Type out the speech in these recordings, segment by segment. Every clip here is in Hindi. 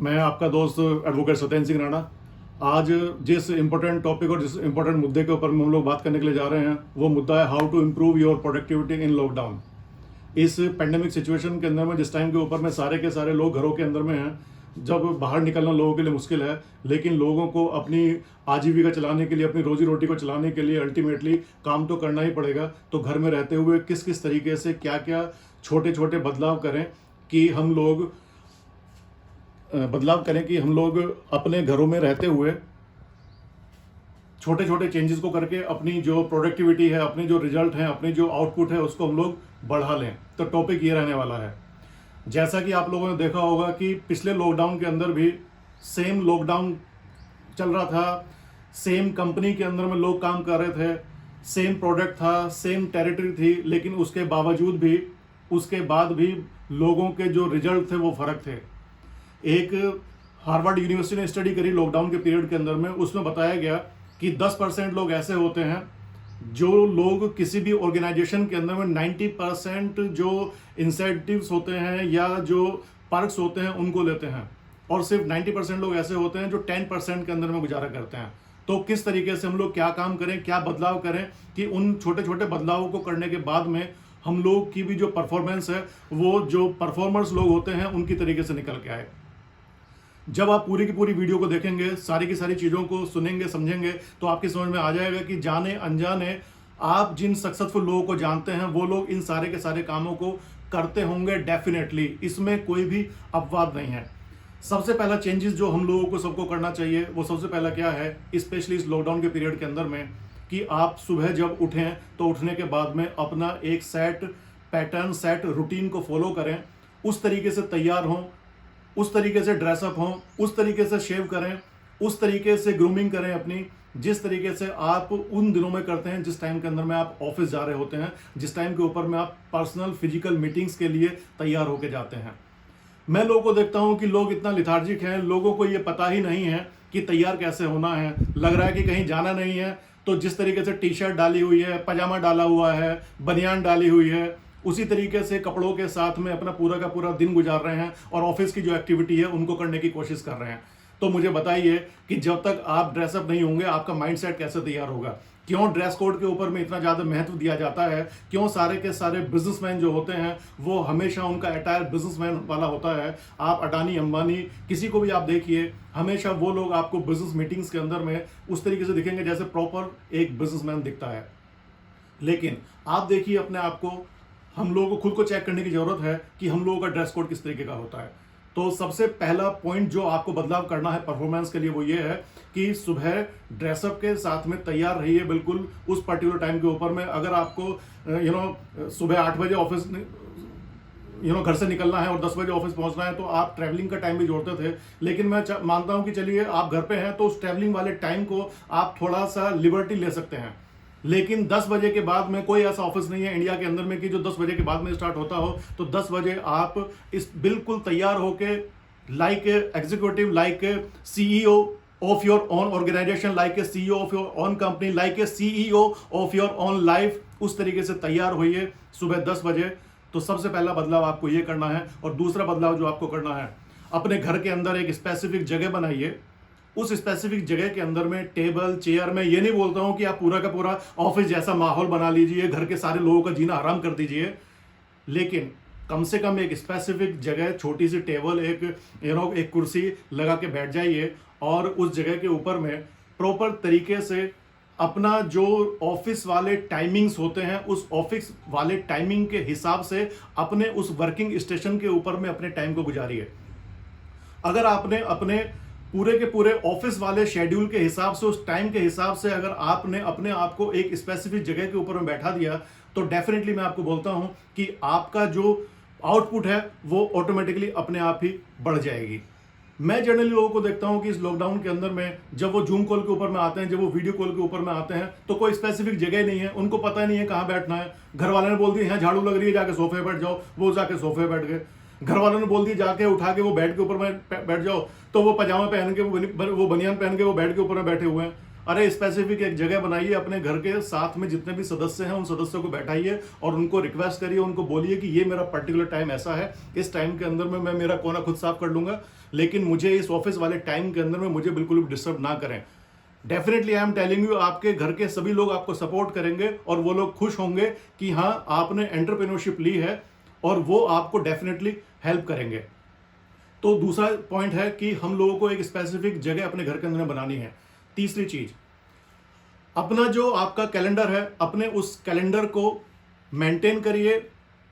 मैं आपका दोस्त एडवोकेट सत्येंद्र सिंह राणा। आज जिस इम्पोर्टेंट टॉपिक और जिस इम्पोर्टेंट मुद्दे के ऊपर हम लोग बात करने के लिए जा रहे हैं वो मुद्दा है how to improve your productivity in lockdown. इस पेंडेमिक सिचुएशन के अंदर में जिस टाइम के ऊपर में सारे के सारे लोग घरों के अंदर में हैं, जब बाहर निकलना लोगों के लिए मुश्किल है, लेकिन लोगों को अपनी आजीविका चलाने के लिए, अपनी रोजी रोटी को चलाने के लिए अल्टीमेटली काम तो करना ही पड़ेगा। तो घर में रहते हुए किस किस तरीके से क्या क्या छोटे छोटे बदलाव करें कि हम लोग अपने घरों में रहते हुए छोटे छोटे चेंजेस को करके अपनी जो प्रोडक्टिविटी है, अपनी जो रिजल्ट है, अपनी जो आउटपुट है उसको हम लोग बढ़ा लें। तो टॉपिक ये रहने वाला है। जैसा कि आप लोगों ने देखा होगा कि पिछले लॉकडाउन के अंदर भी सेम लॉकडाउन चल रहा था, सेम कंपनी के अंदर में लोग काम कर रहे थे, सेम प्रोडक्ट था, सेम टेरिटरी थी, लेकिन उसके बावजूद भी उसके बाद भी लोगों के जो रिजल्ट थे वो फर्क थे। एक हार्वर्ड यूनिवर्सिटी ने स्टडी करी लॉकडाउन के पीरियड के अंदर में, उसमें बताया गया कि 10% लोग ऐसे होते हैं जो लोग किसी भी ऑर्गेनाइजेशन के अंदर में 90% जो इंसेंटिव्स होते हैं या जो पर्क्स होते हैं उनको लेते हैं, और सिर्फ 90% लोग ऐसे होते हैं जो 10% के अंदर में गुजारा करते हैं। तो किस तरीके से हम लोग क्या काम करें, क्या बदलाव करें कि उन छोटे छोटे बदलावों को करने के बाद में हम लोग की भी जो परफॉर्मेंस है वो जो परफॉर्मर्स लोग होते हैं उनकी तरीके से निकल के आए। जब आप पूरी की पूरी वीडियो को देखेंगे, सारी की सारी चीज़ों को सुनेंगे, समझेंगे, तो आपकी समझ में आ जाएगा कि जाने अनजाने आप जिन सक्सेसफुल लोगों को जानते हैं वो लोग इन सारे के सारे कामों को करते होंगे डेफिनेटली, इसमें कोई भी अपवाद नहीं है। सबसे पहला चेंजेस जो हम लोगों को सबको करना चाहिए वो सबसे पहला क्या है, स्पेशली इस लॉकडाउन के पीरियड के अंदर में, कि आप सुबह जब उठें तो उठने के बाद में अपना एक सेट पैटर्न, सेट रूटीन को फॉलो करें, उस तरीके से तैयार हों, उस तरीके से ड्रेसअप हों, उस तरीके से शेव करें, उस तरीके से ग्रूमिंग करें अपनी, जिस तरीके से आप उन दिनों में करते हैं जिस टाइम के अंदर में आप ऑफिस जा रहे होते हैं, जिस टाइम के ऊपर में आप पर्सनल फिजिकल मीटिंग्स के लिए तैयार होके जाते हैं। मैं लोगों को देखता हूं कि लोग इतना लिथार्जिक हैं, लोगों को ये पता ही नहीं है कि तैयार कैसे होना है। लग रहा है कि कहीं जाना नहीं है तो जिस तरीके से टी शर्ट डाली हुई है, पजामा डाला हुआ है, बनियान डाली हुई है, उसी तरीके से कपड़ों के साथ में अपना पूरा का पूरा दिन गुजार रहे हैं और ऑफिस की जो एक्टिविटी है उनको करने की कोशिश कर रहे हैं। तो मुझे बताइए कि जब तक आप ड्रेसअप नहीं होंगे आपका माइंडसेट कैसे तैयार होगा? क्यों ड्रेस कोड के ऊपर में इतना ज़्यादा महत्व दिया जाता है? क्यों सारे के सारे बिजनेसमैन जो होते हैं वो हमेशा उनका अटायर बिजनेसमैन वाला होता है? आप अडानी, अंबानी, किसी को भी आप देखिए, हमेशा वो लोग आपको बिजनेस मीटिंग्स के अंदर में उस तरीके से दिखेंगे जैसे प्रॉपर एक बिजनेसमैन दिखता है। लेकिन आप देखिए अपने आप को, हम लोगों को खुद को चेक करने की जरूरत है कि हम लोगों का ड्रेस कोड किस तरीके का होता है। तो सबसे पहला पॉइंट जो आपको बदलाव करना है परफॉर्मेंस के लिए वो ये है कि सुबह ड्रेसअप के साथ में तैयार रहिए बिल्कुल उस पर्टिकुलर टाइम के ऊपर में। अगर आपको सुबह 8 बजे ऑफिस घर से निकलना है और 10 बजे ऑफिस पहुंचना है तो आप ट्रैवलिंग का टाइम भी जोड़ते थे, लेकिन मैं मानता हूं कि चलिए आप घर पे हैं तो उस ट्रैवलिंग वाले टाइम को आप थोड़ा सा लिबर्टी ले सकते हैं। लेकिन 10 बजे के बाद में कोई ऐसा ऑफिस नहीं है इंडिया के अंदर में कि जो 10 बजे के बाद में स्टार्ट होता हो। तो 10 बजे आप इस बिल्कुल तैयार होके like executive, like CEO of your own organisation, like a CEO of your own company, like a CEO of your own life, उस तरीके से तैयार होइए सुबह 10 बजे। तो सबसे पहला बदलाव आपको ये करना है। और दूसरा बदलाव जो आपको करना है, अपने घर के अंदर एक स्पेसिफिक जगह बनाइए। उस स्पेसिफिक जगह के अंदर में टेबल, चेयर, में ये नहीं बोलता हूं कि आप पूरा का पूरा ऑफिस जैसा माहौल बना लीजिए, घर के सारे लोगों का जीना हराम कर दीजिए, लेकिन कम से कम एक स्पेसिफिक जगह, छोटी सी टेबल, एक कुर्सी लगा के बैठ जाइए और उस जगह के ऊपर में प्रॉपर तरीके से अपना जो ऑफिस वाले टाइमिंग्स होते हैं उस ऑफिस वाले टाइमिंग के हिसाब से अपने उस वर्किंग स्टेशन के ऊपर में अपने टाइम को गुजारिए। अगर आपने अपने पूरे के पूरे ऑफिस वाले शेड्यूल के हिसाब से, उस टाइम के हिसाब से अगर आपने अपने आप को एक स्पेसिफिक जगह के ऊपर में बैठा दिया तो डेफिनेटली मैं आपको बोलता हूं कि आपका जो आउटपुट है वो ऑटोमेटिकली अपने आप ही बढ़ जाएगी। मैं जनरली लोगों को देखता हूं कि इस लॉकडाउन के अंदर में जब वो जूम कॉल के ऊपर में आते हैं, जब वो वीडियो कॉल के ऊपर में आते हैं तो कोई स्पेसिफिक जगह नहीं है, उनको पता नहीं है कहां बैठना है। घर वाले ने बोल दिया यहाँ झाड़ू लग रही है, जाके सोफे बैठ जाओ, वो जाके सोफे बैठ गए। घर वालों ने बोल दिया जाके उठा के वो बेड के ऊपर में बैठ जाओ, तो वो पजामा पहन के, वो बनियान पहन के वो बेड के ऊपर में बैठे हुए हैं। अरे स्पेसिफिक एक जगह बनाइए, अपने घर के साथ में जितने भी सदस्य हैं उन सदस्यों को बैठाइए और उनको रिक्वेस्ट करिए, उनको बोलिए कि ये मेरा पर्टिकुलर टाइम ऐसा है, इस टाइम के अंदर में मैं मेरा कोना खुद साफ कर लूंगा, लेकिन मुझे इस ऑफिस वाले टाइम के अंदर में मुझे बिल्कुल भी डिस्टर्ब ना करें। Definitely I am telling you, आपके घर के सभी लोग आपको सपोर्ट करेंगे और वो लोग खुश होंगे कि हाँ आपने एंटरप्रेन्योरशिप ली है, और वो आपको डेफिनेटली हेल्प करेंगे। तो दूसरा पॉइंट है कि हम लोगों को एक स्पेसिफिक जगह अपने घर के अंदर बनानी है। तीसरी चीज, अपना जो आपका कैलेंडर है, अपने उस कैलेंडर को मेंटेन करिए।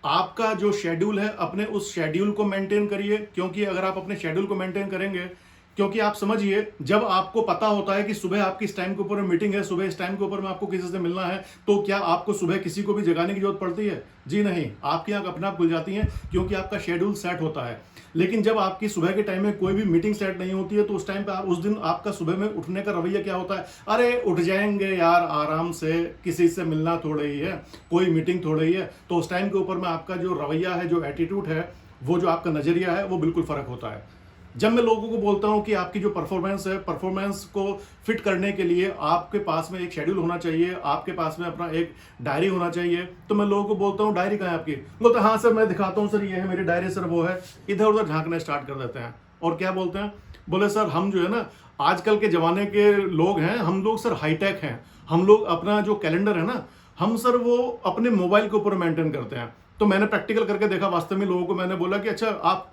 आपका जो शेड्यूल है, अपने उस शेड्यूल को मेंटेन करिए, क्योंकि अगर आप अपने शेड्यूल को मेंटेन करेंगे, क्योंकि आप समझिए जब आपको पता होता है कि सुबह आपकी इस टाइम के ऊपर मीटिंग है, सुबह इस टाइम के ऊपर में आपको किसी से मिलना है, तो क्या आपको सुबह किसी को भी जगाने की जरूरत पड़ती है? जी नहीं, आपकी आंख अपने आप खुल जाती है, क्योंकि आपका शेड्यूल सेट होता है। लेकिन जब आपकी सुबह के टाइम में कोई भी मीटिंग सेट नहीं होती है, तो उस टाइम पे उस दिन आपका सुबह में उठने का रवैया क्या होता है? अरे उठ जाएंगे यार आराम से, किसी से मिलना थोड़ा ही है, कोई मीटिंग थोड़ा ही है। तो उस टाइम के ऊपर में आपका जो रवैया है, जो एटीट्यूड है, वो जो आपका नजरिया है, वो बिल्कुल फर्क होता है। जब मैं लोगों को बोलता हूं कि आपकी जो परफॉर्मेंस है, परफॉर्मेंस को फिट करने के लिए आपके पास में एक शेड्यूल होना चाहिए, आपके पास में अपना एक डायरी होना चाहिए, तो मैं लोगों को बोलता हूं डायरी कहाँ है आपकी? बोलते हाँ सर मैं दिखाता हूं सर, ये है मेरी डायरी सर, वो है। इधर उधर झांकना स्टार्ट कर देते हैं और क्या बोलते हैं, बोले सर हम जो है ना आजकल के जमाने के लोग हैं, हम लोग सर हाईटेक हैं, हम लोग अपना जो कैलेंडर है ना, हम सर वो अपने मोबाइल के ऊपर मेंटेन करते हैं। तो मैंने प्रैक्टिकल करके देखा, वास्तव में लोगों को मैंने बोला कि अच्छा आप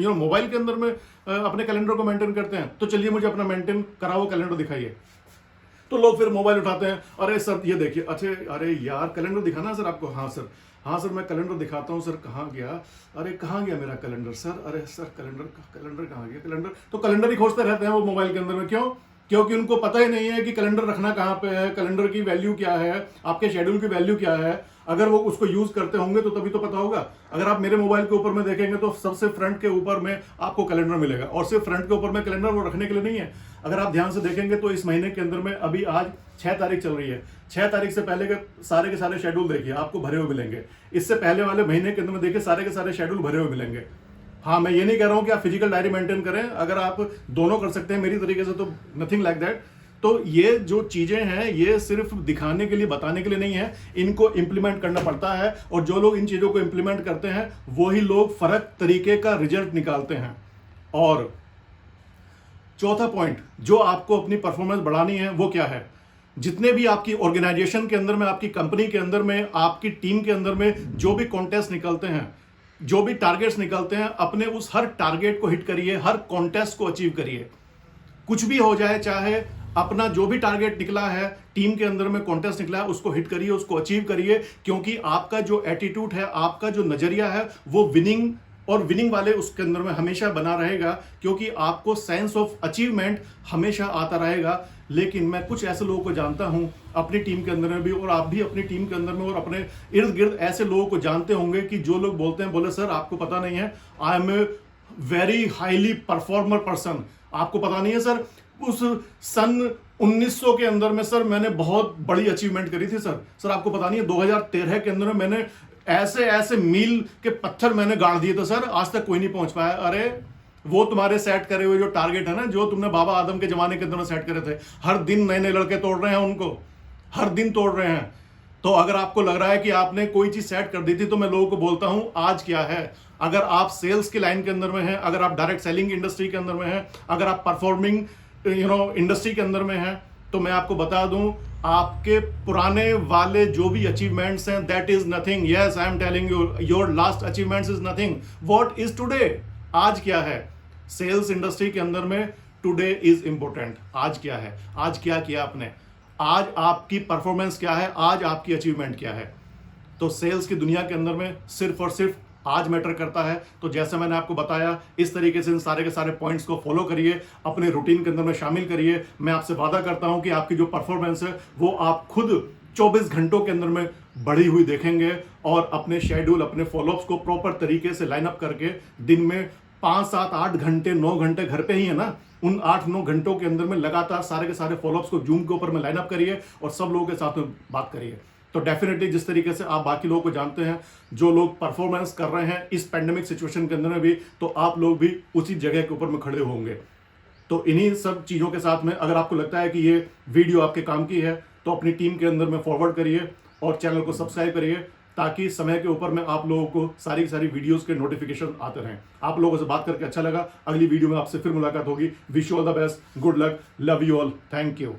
मोबाइल के अंदर में अपने कैलेंडर को मेंटेन करते हैं, तो चलिए मुझे अपना मेंटेन करा हुआ कैलेंडर दिखाइए। तो लोग फिर मोबाइल उठाते हैं, अरे सर ये देखिए, अच्छा अरे यार कैलेंडर दिखाना सर आपको? हाँ सर, हाँ सर मैं कैलेंडर दिखाता हूँ सर। कहाँ गया? अरे कहाँ गया मेरा कैलेंडर सर? अरे सर कैलेंडर कहाँ गया? कैलेंडर तो कैलेंडर ही खोजते रहते हैं वो मोबाइल के अंदर में। क्यों? क्योंकि उनको पता ही नहीं है कि कैलेंडर रखना कहाँ पे है, कैलेंडर की वैल्यू क्या है, आपके शेड्यूल की वैल्यू क्या है। अगर वो उसको यूज करते होंगे तो तभी तो पता होगा। अगर आप मेरे मोबाइल के ऊपर में देखेंगे तो सबसे फ्रंट के ऊपर में आपको कैलेंडर मिलेगा, और सिर्फ फ्रंट के ऊपर में कैलेंडर वो रखने के लिए नहीं है। अगर आप ध्यान से देखेंगे तो इस महीने के अंदर में, अभी आज 6 तारीख चल रही है, 6 तारीख से पहले के सारे शेड्यूल देखिए, आपको भरे हुए मिलेंगे। इससे पहले वाले महीने के अंदर में देखिए सारे के सारे शेड्यूल भरे हुए मिलेंगे। हाँ, मैं ये नहीं कह रहा हूं कि आप फिजिकल डायरी मेंटेन करें, अगर आप दोनों कर सकते हैं मेरी तरीके से तो नथिंग लाइक दैट। तो ये जो चीजें हैं ये सिर्फ दिखाने के लिए, बताने के लिए नहीं है, इनको इंप्लीमेंट करना पड़ता है, और जो लोग इन चीजों को इंप्लीमेंट करते हैं वही लोग फर्क तरीके का रिजल्ट निकालते हैं। और चौथा पॉइंट जो आपको अपनी परफॉर्मेंस बढ़ानी है वो क्या है? जितने भी आपकी ऑर्गेनाइजेशन के अंदर में, आपकी कंपनी के अंदर में, आपकी टीम के अंदर में जो भी कॉन्टेस्ट निकलते हैं, जो भी टारगेट्स निकलते हैं, अपने उस हर टारगेट को हिट करिए, हर कॉन्टेस्ट को अचीव करिए। कुछ भी हो जाए, चाहे अपना जो भी टारगेट निकला है, टीम के अंदर में कॉन्टेस्ट निकला है, उसको हिट करिए, उसको अचीव करिए, क्योंकि आपका जो एटीट्यूड है, आपका जो नजरिया है, वो विनिंग और विनिंग वाले उसके अंदर में हमेशा बना रहेगा, क्योंकि आपको सेंस ऑफ अचीवमेंट हमेशा आता रहेगा। लेकिन मैं कुछ ऐसे लोगों को जानता हूं अपनी टीम के अंदर में भी, और आप भी अपनी टीम के अंदर में और अपने इर्द गिर्द ऐसे लोगों को जानते होंगे कि जो लोग बोलते हैं, बोले सर आपको पता नहीं है, I am a very highly performer person. आपको पता नहीं है सर, उस सन 1900 के अंदर में सर मैंने बहुत बड़ी अचीवमेंट करी थी सर। सर आपको पता नहीं है 2013 के अंदर में मैंने ऐसे ऐसे मील के पत्थर मैंने गाड़ दिए थे सर, आज तक कोई नहीं पहुंच पाया। अरे वो तुम्हारे सेट करे हुए जो टारगेट है ना, जो तुमने बाबा आदम के जमाने के अंदर में सेट करे थे, हर दिन नए नए लड़के तोड़ रहे हैं उनको, हर दिन तोड़ रहे हैं। तो अगर आपको लग रहा है कि आपने कोई चीज सेट कर दी थी, तो मैं लोगों को बोलता हूं आज क्या है। अगर आप सेल्स की लाइन के अंदर में हैं, अगर आप डायरेक्ट सेलिंग इंडस्ट्री के अंदर में हैं, अगर आप परफॉर्मिंग इंडस्ट्री के अंदर में हैं, तो मैं आपको बता दूं आपके पुराने वाले जो भी अचीवमेंट्स हैं, that is nothing. Yes, I am telling you, your last achievements is nothing. What is today? आज क्या है सेल्स इंडस्ट्री के अंदर में? Today is important. आज क्या है? आज क्या किया आपने? आज आपकी परफॉर्मेंस क्या है? आज आपकी अचीवमेंट क्या है? तो सेल्स की दुनिया के अंदर में सिर्फ और सिर्फ आज मैटर करता है। तो जैसा मैंने आपको बताया, इस तरीके से इन सारे के सारे पॉइंट्स को फॉलो करिए, अपने रूटीन के अंदर में शामिल करिए। मैं आपसे वादा करता हूं कि आपकी जो परफॉर्मेंस है वो आप खुद 24 घंटों के अंदर में बढ़ी हुई देखेंगे, और अपने शेड्यूल, अपने फॉलोअप्स को प्रॉपर तरीके से लाइन अप करके दिन में 5, 7, 8 घंटे, 9 घंटे घर पे ही है ना, उन 8-9 घंटों के अंदर में लगातार सारे के सारे फॉलोअप्स को जूम के ऊपर में लाइन अप करिए और सब लोगों के साथ में बात करिए। तो डेफिनेटली जिस तरीके से आप बाकी लोगों को जानते हैं, जो लोग परफॉर्मेंस कर रहे हैं इस पैंडेमिक सिचुएशन के अंदर में भी, तो आप लोग भी उसी जगह के ऊपर में खड़े होंगे। तो इन्हीं सब चीज़ों के साथ में अगर आपको लगता है कि ये वीडियो आपके काम की है तो अपनी टीम के अंदर में फॉरवर्ड करिए और चैनल को सब्सक्राइब करिए, ताकि समय के ऊपर में आप लोगों को सारी सारी वीडियोस के नोटिफिकेशन आते रहें। आप लोगों से बात करके अच्छा लगा। अगली वीडियो में आपसे फिर मुलाकात होगी। Wish you all the best, good luck, love you all, thank you.